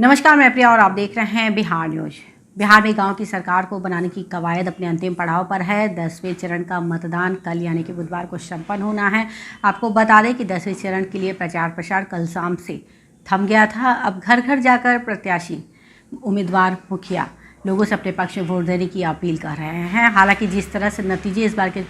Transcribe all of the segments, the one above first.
नमस्कार, मैं प्रिया और आप देख रहे हैं बिहार न्यूज। बिहार में गांव की सरकार को बनाने की कवायद अपने अंतिम पड़ाव पर है। 10वें चरण का मतदान कल यानी कि बुधवार को संपन्न होना है। आपको बता दें कि 10वें चरण के लिए प्रचार प्रसार कल शाम से थम गया था। अब घर घर जाकर प्रत्याशी, उम्मीदवार, मुखिया लोगों से अपने पक्ष में वोट देने की अपील कर रहे हैं। हालांकि जिस तरह से नतीजे इस बार के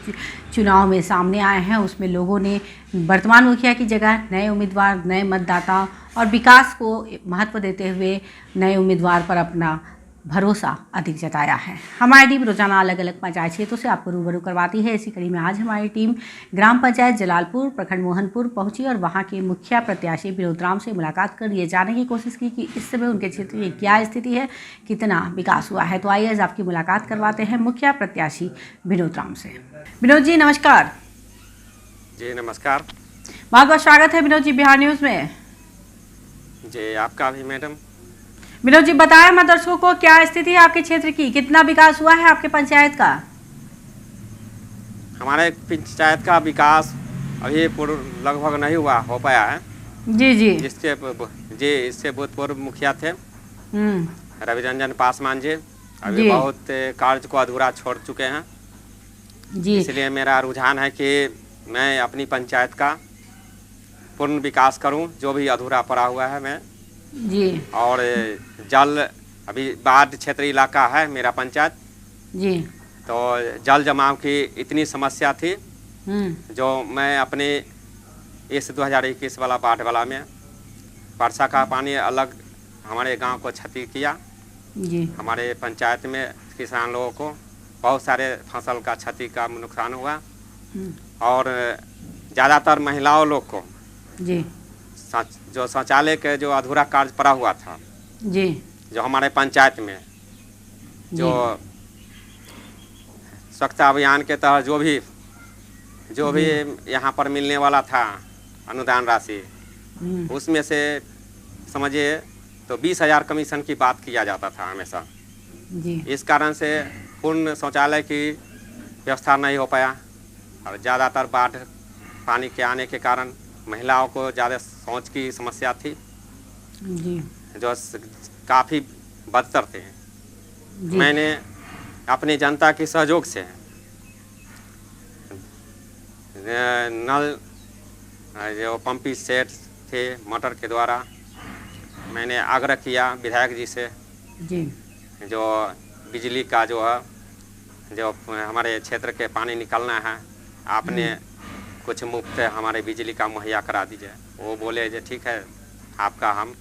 चुनाव में सामने आए हैं, उसमें लोगों ने वर्तमान मुखिया की जगह नए उम्मीदवार, नए मतदाता और विकास को महत्व देते हुए नए उम्मीदवार पर अपना भरोसा अधिक जताया है। हमारी टीम रोजाना अलग अलग पंचायत क्षेत्रों से आपको रूबरू करवाती है। इसी कड़ी में आज हमारी टीम ग्राम पंचायत जलालपुर, प्रखंड मोहनपुर पहुंची और वहां के मुखिया प्रत्याशी विनोद राम से मुलाकात कर ये जानने की कोशिश की कि इस समय उनके क्षेत्र में क्या स्थिति है, कितना विकास हुआ है। तो आइए आज आपकी मुलाकात करवाते हैं मुखिया प्रत्याशी विनोद राम से। विनोद जी नमस्कार। जी नमस्कार। बहुत बहुत स्वागत है विनोद जी बिहार न्यूज में। जी आपका भी मैडम। विनोद जी बताएं हमारे दर्शकों को क्या स्थिति है आपके क्षेत्र की, कितना विकास हुआ है आपके पंचायत का? हमारे पंचायत का विकास अभी लगभग नहीं हो पाया है। जी जी इससे भूतपूर्व मुखिया थे रवि रंजन पासवान जी, अभी जी। बहुत कार्य को अधूरा छोड़ चुके हैं। जी इसलिए मेरा रुझान है कि मैं अपनी पंचायत का पूर्ण विकास करूं, जो भी अधूरा पड़ा हुआ है मैं। जी और जल, अभी बाढ़ क्षेत्र इलाका है मेरा पंचायत, जी तो जल जमाव की इतनी समस्या थी जो मैं अपने इस 2021 वाला बाढ़ वाला में वर्षा का पानी अलग हमारे गांव को क्षति किया। जी हमारे पंचायत में किसान लोगों को बहुत सारे फसल का क्षति का नुकसान हुआ और ज़्यादातर महिलाओं लोग को जी जो शौचालय के जो अधूरा कार्य पड़ा हुआ था, जी जो हमारे पंचायत में जो स्वच्छता अभियान के तहत जो भी यहाँ पर मिलने वाला था अनुदान राशि, उसमें से समझिए तो 20,000 कमीशन की बात किया जाता था हमेशा। जी इस कारण से पूर्ण शौचालय की व्यवस्था नहीं हो पाया और ज़्यादातर बाढ़ पानी के आने के कारण महिलाओं को ज़्यादा शौच की समस्या थी, जी जो काफ़ी बदतर थे। जी मैंने अपनी जनता के सहयोग से नल जो पंपिंग सेट थे मोटर के द्वारा मैंने आग्रह किया विधायक जी से, जी जो बिजली का जो है जो हमारे क्षेत्र के पानी निकलना है, आपने कुछ मुफ्त हमारे बिजली का मुहैया करा दीजिए। वो बोले जो ठीक है, आपका हम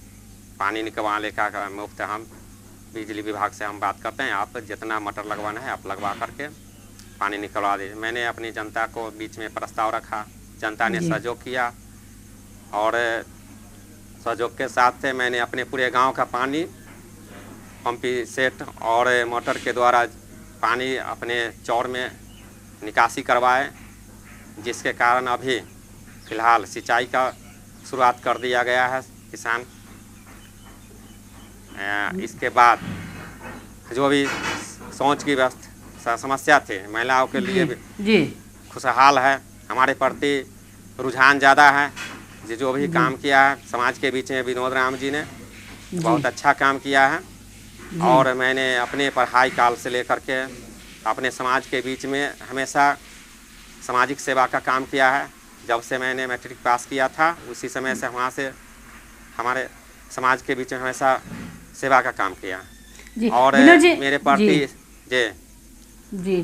पानी निकलवाने का मुफ्त हम बिजली विभाग से हम बात करते हैं, आप जितना मोटर लगवाना है आप लगवा करके पानी निकलवा दीजिए। मैंने अपनी जनता को बीच में प्रस्ताव रखा, जनता ने सहयोग किया और सहयोग के साथ से मैंने अपने पूरे गांव का पानी पंपिंग सेट और मोटर के द्वारा पानी अपने चौर में निकासी करवाए, जिसके कारण अभी फ़िलहाल सिंचाई का शुरुआत कर दिया गया है किसान। इसके बाद जो भी शौच की व्यवस्था समस्या थी महिलाओं के लिए भी खुशहाल है। हमारे प्रति रुझान ज़्यादा है। जो भी काम किया है समाज के बीच में विनोद राम जी ने बहुत अच्छा काम किया है और मैंने अपने पढ़ाई काल से लेकर के अपने समाज के बीच में हमेशा सामाजिक सेवा का काम किया है। जब से मैंने मैट्रिक पास किया था उसी समय से वहाँ से हमारे समाज के बीच में हमेशा सेवा का काम किया और मेरे प्रति जी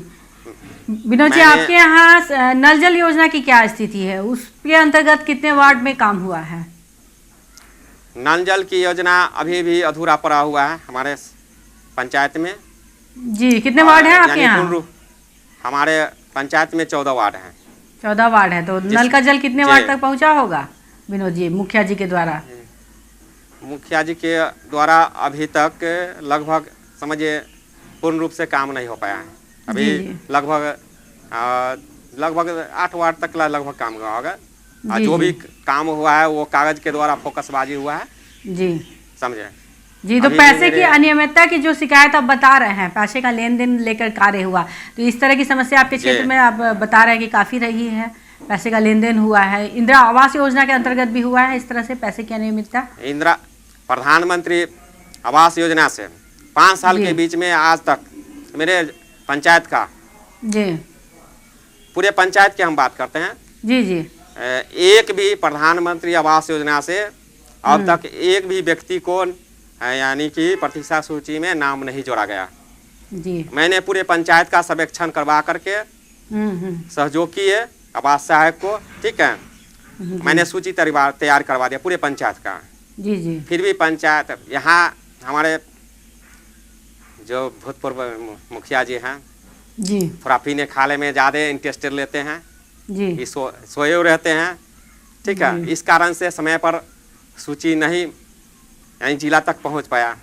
विनोद जी आपके यहाँ नल जल योजना की क्या स्थिति है? उसके अंतर्गत कितने वार्ड में काम हुआ है? नल जल की योजना अभी भी अधूरा पड़ा हुआ है हमारे पंचायत में। जी कितने वार्ड हैं आपके यहाँ? हमारे पंचायत में 14 वार्ड हैं। 14 वार्ड है, तो नल का जल कितने वार्ड तक पहुँचा होगा विनोद जी मुखिया जी के द्वारा? मुखिया जी के द्वारा अभी तक लगभग समझिए पूर्ण रूप से काम नहीं हो पाया है। अभी लगभग 8 वार्ड तक लगभग काम हुआ होगा। जो भी काम हुआ है वो कागज के द्वारा फोकसबाजी हुआ है। जी समझे जी। तो पैसे की अनियमितता की जो शिकायत आप बता रहे हैं, पैसे का लेन देन लेकर कार्य हुआ, तो इस तरह की समस्या आपके क्षेत्र में आप बता रहे हैं कि काफ़ी रही है, पैसे का लेन देन हुआ है। इंदिरा आवास योजना के अंतर्गत भी हुआ है इस तरह से पैसे की अनियमितता? प्रधानमंत्री आवास योजना से 5 साल जी। के बीच में आज तक मेरे पंचायत का, जी पूरे पंचायत की हम बात करते हैं, जी जी एक भी प्रधानमंत्री आवास योजना से अब तक एक भी व्यक्ति को यानी कि प्रतीक्षा सूची में नाम नहीं जोड़ा गया। जी। मैंने पूरे पंचायत का सर्वेक्षण करवा करके सहयोग किए आवास सहायक को, ठीक है। मैंने सूची तैयार करवा दिया पूरे पंचायत का। जी जी। फिर भी पंचायत यहाँ हमारे जो भूतपूर्व मुखिया जी हैं जी थोड़ा पीने खाने में ज़्यादा इंटरेस्टेड लेते हैं, जी सोए हुए रहते हैं, ठीक है। इस कारण से समय पर सूची नहीं यानी जिला तक पहुंच पाया।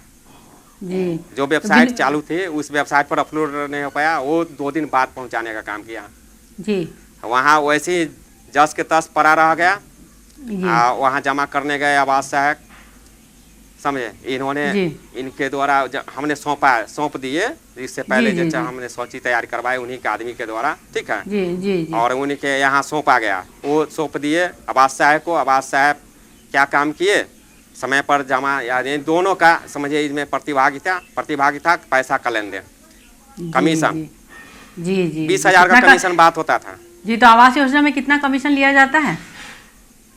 जी। जो वेबसाइट चालू थी उस वेबसाइट पर अपलोड नहीं हो पाया, वो 2 दिन बाद पहुंचाने का काम किया। जी। वहाँ वैसे ही जस के तस पड़ा रह गया। जी। वहाँ जमा करने गए आवास सहायक, समझे, इन्होंने इनके द्वारा हमने सौंप दिए, इससे पहले जैसे हमने सूची तैयार करवाई उन्हीं के आदमी के द्वारा, ठीक है। जी जी जी। और उन्हीं के यहाँ सौंपा गया, वो सौंप दिए आवास सहायक को। आवास सहायक क्या काम किए, समय पर जमा, यानी दोनों का समझिए इसमें प्रतिभागिता पैसा का लेन देन, कमीशन। जी जी। 20,000 का कमीशन बात होता था। जी। तो आवास योजना में कितना कमीशन लिया जाता है?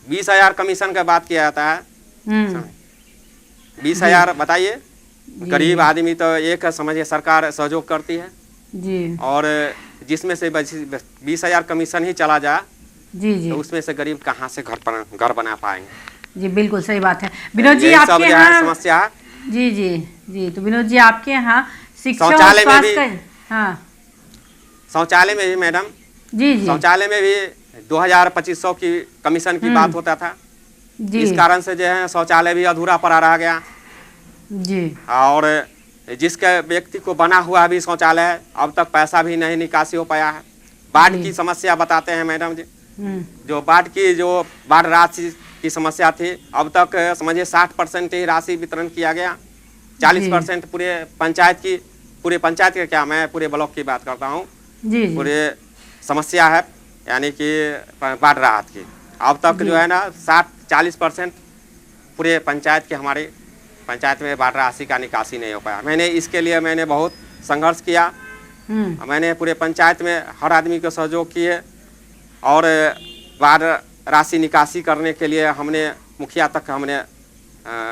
20,000 कमीशन का बात किया जाता है। 20,000 बताइए, गरीब आदमी तो एक समझिए सरकार सहयोग करती है जी, और जिसमें से 20,000 कमीशन ही चला जाए जी जी, तो उसमें से गरीब कहाँ से घर बना पाएंगे। जी बिल्कुल सही बात है। विनोद जी यही सब आपके जो है यहाँ समस्या है। जी जी जी। तो विनोद जी आपके यहाँ शिक्षा और शौचालय में स्वास्थ्य भी, हाँ शौचालय में भी मैडम, जी जी, शौचालय में भी 2,000-2,500 की कमीशन की बात होता था। जी इस कारण से जो है शौचालय भी अधूरा पड़ा रह गया। जी। और जिसके व्यक्ति को बना हुआ भी शौचालय अब तक पैसा भी नहीं निकासी हो पाया है। बाढ़ की समस्या बताते हैं मैडम जी, जो बाढ़ राशि की समस्या थी, अब तक समझिए 60% ही राशि वितरण किया गया। 40% पूरे पंचायत के क्या, मैं पूरे ब्लॉक की बात करता हूँ, पूरे समस्या है यानी कि बाढ़ राहत की। अब तक जो है ना 40% पूरे पंचायत के, हमारे पंचायत में बाढ़ राशि का निकासी नहीं हो पाया। इसके लिए मैंने बहुत संघर्ष किया। मैंने पूरे पंचायत में हर आदमी को सहयोग किए और बाढ़ राशि निकासी करने के लिए हमने मुखिया तक हमने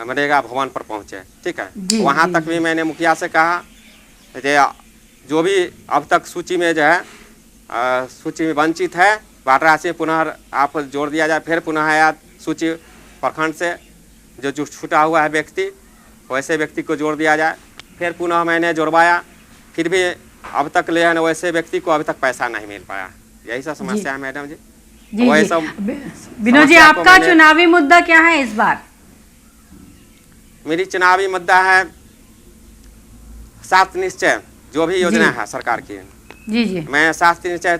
मनरेगा भवन पर पहुंचे, ठीक है। वहां तक भी मैंने मुखिया से कहा जो भी अब तक सूची में जो है सूची में वंचित है, बाढ़ राशि पुनः आप जोड़ दिया जाए। फिर पुनः आया सूची प्रखंड से जो छूटा हुआ है व्यक्ति, वैसे व्यक्ति को जोड़ दिया जाए। फिर पुनः मैंने जोड़वाया, फिर भी अब तक ले है वैसे व्यक्ति को अभी तक पैसा नहीं मिल पाया। यही सब समस्या है मैडम जी। जी जी। विनोद जी आपका चुनावी मुद्दा क्या है इस बार? मेरी चुनावी मुद्दा है 7 निश्चय, जो भी योजना है सरकार की। जी जी। मैं 7 निश्चय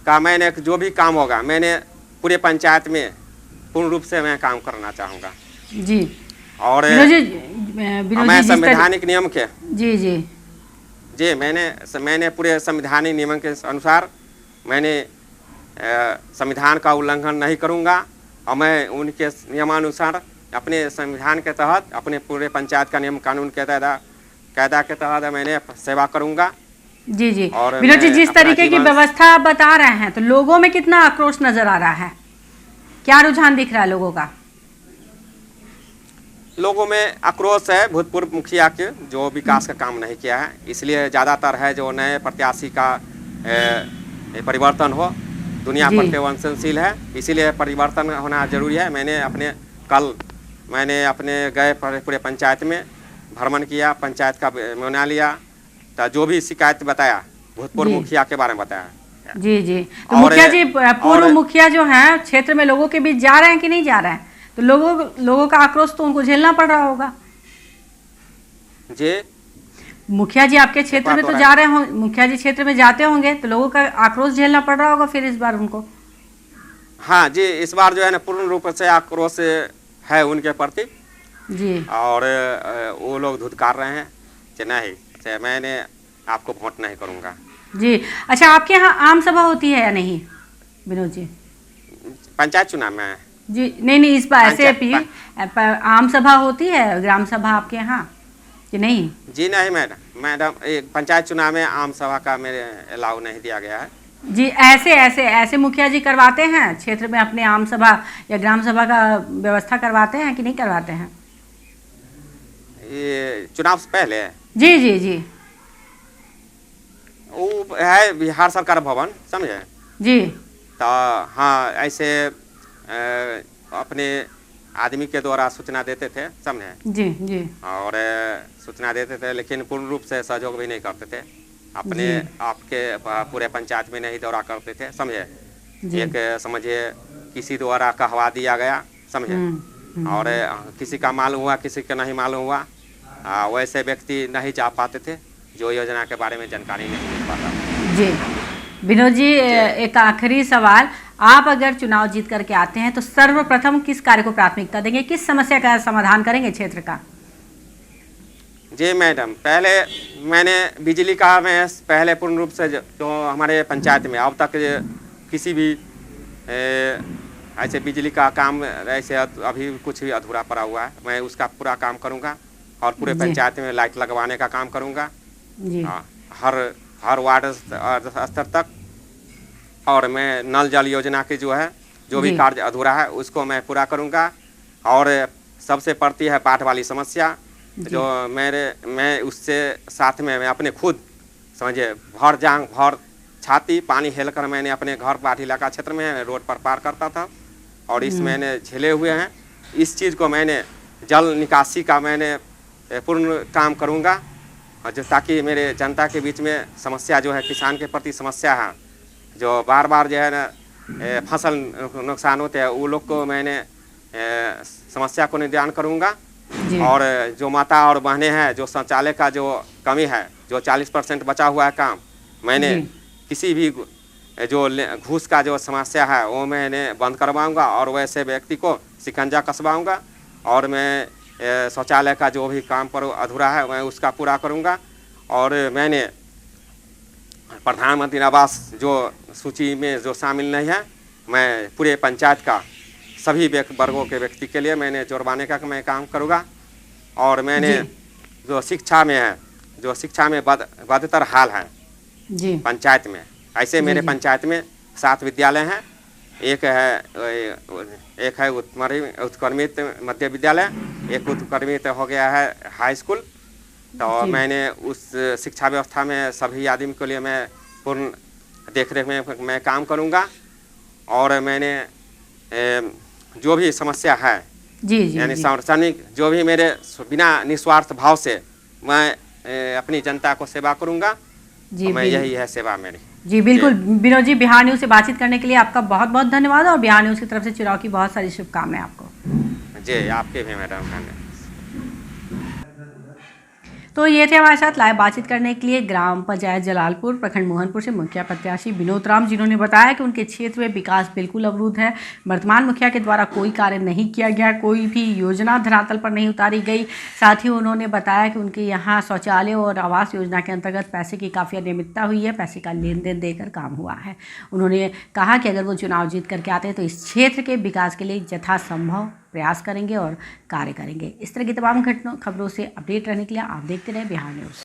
का मैंने जो भी काम होगा, मैंने पूरे पंचायत में पूर्ण रूप से मैं काम करना चाहूँगा। जी। और मैं संवैधानिक नियम के जी मैंने पूरे संवैधानिक नियम के अनुसार मैंने संविधान का उल्लंघन नहीं करूँगा और मैं उनके नियमानुसार अपने संविधान के तहत, अपने पूरे पंचायत का नियम कानून के कायदा के तहत मैंने सेवा करूँगा। जी जी। विनोद जी जिस तरीके की व्यवस्था आप बता रहे हैं, तो लोगों में कितना आक्रोश नजर आ रहा है, क्या रुझान दिख रहा है लोगों का? लोगों में आक्रोश है भूतपूर्व मुखिया के, जो विकास का काम नहीं किया है, इसलिए ज़्यादातर है जो नए प्रत्याशी का परिवर्तन हो। दुनिया परिवर्तनशील है, इसीलिए परिवर्तन होना जरूरी है। मैंने अपने गए पूरे पंचायत में भ्रमण किया, पंचायत का निर्णय लिया, तो जो भी शिकायत बताया भूतपूर्व मुखिया के बारे में बताया। जी जी। तो मुखिया जी, पूर्व मुखिया जो हैं क्षेत्र में लोगों के बीच जा रहे हैं कि नहीं जा रहे हैं? तो लोगों का आक्रोश तो उनको झेलना पड़ रहा होगा जी। मुखिया जी आपके क्षेत्र में तो जा रहे होंगे, मुखिया जी क्षेत्र में जाते होंगे, तो लोगों का आक्रोश झेलना पड़ रहा होगा फिर इस बार उनको। हाँ जी, इस बार जो है ना पूर्ण रूप से आक्रोश है उनके प्रति जी, और वो लोग धुतकार रहे हैं कि नहीं, मैंने आपको वोट नहीं करूँगा जी। अच्छा, आपके यहाँ आम सभा होती है या नहीं विनोद जी? पंचायत चुनाव में जी नहीं, इस बार ऐसे पंचायत आम सभा होती है, ग्राम सभा आपके यहाँ कि नहीं? जी नहीं मैडम, एक पंचायत चुनाव में आम सभा का मेरे अलाउ नहीं दिया गया है। जी ऐसे ऐसे ऐसे मुखिया जी करवाते हैं क्षेत्र में अपने आम सभा या ग्राम सभा का व्यवस्था करवाते हैं कि नहीं करवाते हैं? ये चुनाव से पहले जी जी जी वो है बिहार सरकार भवन, समझे? जी तो हाँ, ऐसे अपने आदमी के द्वारा सूचना देते थे, समझे? जी जी और सूचना देते थे, लेकिन पूर्ण रूप से सहयोग भी नहीं करते थे। अपने जी। आपके पूरे पंचायत में नहीं दौरा करते थे, समझे? जी। एक समझिए किसी द्वारा कहवा दिया गया, समझे? और किसी का मालूम हुआ, किसी का नहीं मालूम हुआ, वैसे व्यक्ति नहीं जा पाते थे जो योजना के बारे में जानकारी नहीं मिल पाता। जी विनोद जी, एक आखिरी सवाल, आप अगर चुनाव जीत करके आते हैं तो सर्वप्रथम किस कार्य को प्राथमिकता देंगे, किस समस्या का समाधान करेंगे क्षेत्र का? जी मैडम, पहले मैंने बिजली का मैं पहले पूर्ण रूप से जो हमारे पंचायत में अब तक किसी भी ऐसे बिजली का काम ऐसे अभी कुछ भी अधूरा पड़ा हुआ है, मैं उसका पूरा काम करूंगा और पूरे पंचायत में लाइट लगवाने का काम करूंगा। जी हर वार्ड स्तर तक। और मैं नल जल योजना की जो भी कार्य अधूरा है उसको मैं पूरा करूंगा। और सबसे पड़ती है पाठ वाली समस्या, जो मैं उससे साथ में मैं अपने खुद समझिए भर जांग भर छाती पानी हेलकर मैंने अपने घर पाठ इलाका क्षेत्र में रोड पर पार करता था, और इस मैंने झेले हुए हैं। इस चीज़ को मैंने जल निकासी का मैंने पूर्ण काम करूंगा, और जो ताकि मेरे जनता के बीच में समस्या जो है किसान के प्रति समस्या है, जो बार बार जो है ना फसल नुकसान होते हैं, वो लोग को मैंने समस्या को निदान करूंगा। और जो माता और बहनें हैं, जो शौचालय का जो कमी है, जो 40% बचा हुआ है काम, मैंने किसी भी जो घूस का जो समस्या है वो मैंने बंद करवाऊंगा, और वैसे व्यक्ति को शिकंजा कसवाऊंगा। और मैं शौचालय का जो भी काम पर अधूरा है मैं उसका पूरा करूंगा। और मैंने प्रधानमंत्री आवास जो सूची में जो शामिल नहीं है, मैं पूरे पंचायत का सभी वर्गों के व्यक्ति के लिए मैंने जोड़वाने का मैं काम करूँगा। और मैंने जो शिक्षा में है, जो शिक्षा में बदतर हाल है जी पंचायत में, ऐसे मेरे पंचायत में 7 विद्यालय हैं। एक है उत्क्रमित मध्य विद्यालय, एक उत्क्रमित हो गया है हाई स्कूल। तो मैंने उस शिक्षा व्यवस्था में सभी आदमी के लिए मैं पूर्ण देखरेख में मैं काम करूंगा। और मैंने जो भी समस्या है यानी सार्वजनिक जो भी मेरे बिना निस्वार्थ भाव से मैं अपनी जनता को सेवा करूंगा, तो मैं यही है सेवा मेरी। जी बिल्कुल विनोद जी, बिहार न्यूज़ से बातचीत करने के लिए आपका बहुत बहुत धन्यवाद, और बिहार न्यूज़ की तरफ से चुनाव की बहुत सारी शुभकामनाएं आपको। जी आपके भी मैडम धन्यवाद। तो ये थे हमारे साथ लाइव बातचीत करने के लिए ग्राम पंचायत जलालपुर प्रखंड मोहनपुर से मुखिया प्रत्याशी विनोद राम, जिन्होंने बताया कि उनके क्षेत्र में विकास बिल्कुल अवरुद्ध है। वर्तमान मुखिया के द्वारा कोई कार्य नहीं किया गया, कोई भी योजना धरातल पर नहीं उतारी गई। साथ ही उन्होंने बताया कि उनके यहाँ शौचालय और आवास योजना के अंतर्गत पैसे की काफ़ी अनियमितता हुई है, पैसे का लेन देन देकर काम हुआ है। उन्होंने कहा कि अगर वो चुनाव जीत करके आते हैं तो इस क्षेत्र के विकास के लिए यथासंभव प्रयास करेंगे और कार्य करेंगे। इस तरह की तमाम खबरों से अपडेट रहने के लिए आप देखते रहें बिहार न्यूज़।